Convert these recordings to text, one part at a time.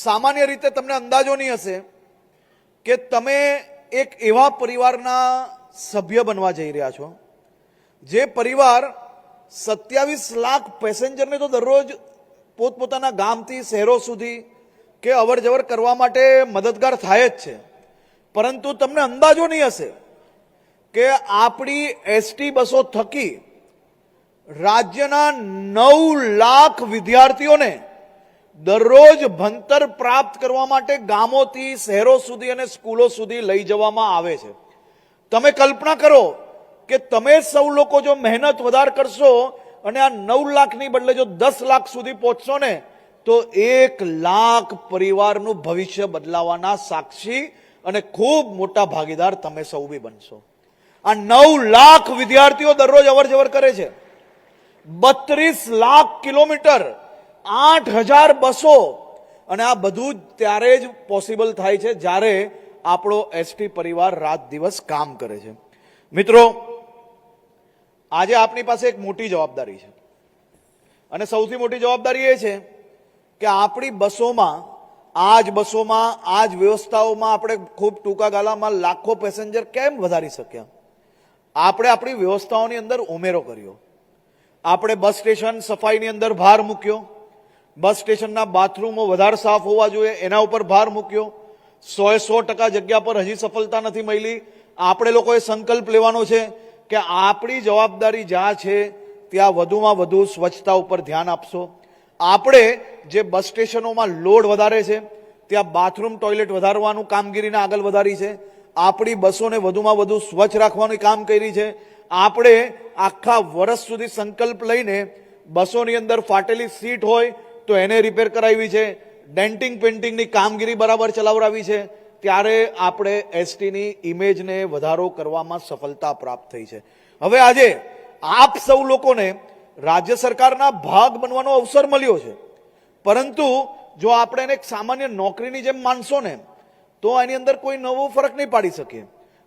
સામાન્ય રીતે તમને અંદાજો નહીં હશે કે તમે એક એવા પરિવારના સભ્ય બનવા જઈ રહ્યા છો જે પરિવાર 27 લાખ પેસેન્જરને તો દરરોજ પોતપોતાના ગામથી શહેરો સુધી કે અવર જવર કરવા માટે મદદગાર થાય જ છે, પરંતુ તમને અંદાજો નહીં હશે કે આપણી એસટી બસો થકી રાજ્યના 9 લાખ વિદ્યાર્થીઓને દરરોજ ભણતર પ્રાપ્ત કરવા માટે ગામોથી શહેરો સુધી અને સ્કૂલો સુધી લઈ જવામાં આવે છે। તમે કલ્પના કરો કે તમે સૌ લોકો જો મહેનત વધારે કરશો અને આ 9 લાખની બદલે જો 10 લાખ સુધી પહોંચશો ને તો 1 લાખ પરિવારનું ભવિષ્ય બદલાવાના સાક્ષી અને ખૂબ મોટા ભાગીદાર તમે સૌ બી બનશો। આ 9 લાખ વિદ્યાર્થીઓ દરરોજ અવર જવર કરે છે, 32 લાખ કિલોમીટર, 8000 બસો, અને આ બધું જ ત્યારે જ પોસિબલ થાય છે જ્યારે આપણો એસટી પરિવાર રાત દિવસ કામ કરે છે। મિત્રો, આજે આપની પાસે એક મોટી જવાબદારી છે અને સૌથી મોટી જવાબદારી એ છે કે આપણી બસોમાં આ જ વ્યવસ્થાઓમાં આપણે ખૂબ ટૂંકા ગાળામાં લાખો પેસેન્જર કેમ વધારી શક્યા? આપણે આપણી વ્યવસ્થાઓની અંદર ઉમેરો કર્યો। આપણે બસ સ્ટેશન સફાઈની અંદર ભાર મૂક્યો, બસ સ્ટેશનના બાથરૂમો વધારે સાફ હોવા જોઈએ એના ઉપર ભાર મૂક્યો। 100% જગ્યા પર હજી સફળતા નથી મળી। આપણે લોકોએ સંકલ્પ લેવાનો છે કે આપણી જવાબદારી જ્યાં છે ત્યાં વધુમાં વધુ સ્વચ્છતા ઉપર ધ્યાન આપશો। આપણે જે બસ સ્ટેશનોમાં લોડ વધારે છે ત્યાં બાથરૂમ ટોયલેટ વધારવાનું કામગીરીને આગળ વધારી છે। આપણી બસોને વધુમાં વધુ સ્વચ્છ રાખવાનું કામ કરી છે। આપણે આખા વર્ષ સુધી સંકલ્પ લઈને બસોની અંદર ફાટેલી સીટ હોય તો એને રિપેર કરાવી છે, ડેન્ટિંગ પેન્ટિંગની કામગીરી બરાબર ચલાવડાવી છે, ત્યારે આપણે એસટીની ઇમેજને વધારો કરવામાં સફળતા પ્રાપ્ત થઈ છે। હવે આજે આપ સૌ લોકોને રાજ્ય સરકારના ભાગ બનવાનો અવસર મળ્યો છે, પરંતુ જો આપણે એને એક સામાન્ય નોકરીની જેમ માનશો ને તો એની અંદર કોઈ નવો ફરક નહીં પાડી શકીએ।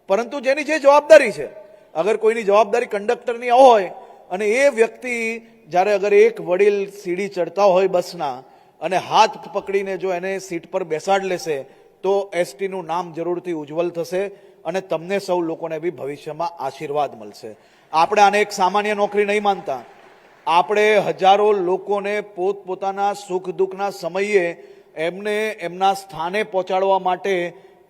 પરંતુ જેની જે જવાબદારી છે, અગર કોઈની જવાબદારી કંડક્ટરની હોય અને એ વ્યક્તિ જ્યારે અગર એક વડીલ સીડી ચડતા હોય બસના અને હાથ પકડીને જો એને સીટ પર બેસાડ લેશે તો એસટીનું નામ જરૂરથી ઉજ્જવલ થશે અને તમને સૌ લોકોને બી ભવિષ્યમાં આશીર્વાદ મળશે। આપણે આને એક સામાન્ય નોકરી નહીં માનતા, આપણે હજારો લોકોને પોતપોતાના સુખ દુઃખના સમયે એમને એમના સ્થાને પહોંચાડવા માટે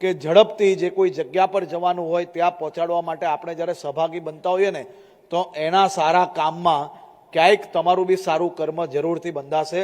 કે ઝડપથી જે કોઈ જગ્યા પર જવાનું હોય ત્યાં પહોંચાડવા માટે આપણે જ્યારે સહભાગી બનતા હોઈએ ને તો એના સારા કામમાં ક્યાંક તમારું બી સારું કર્મ જરૂરથી બંધાશે।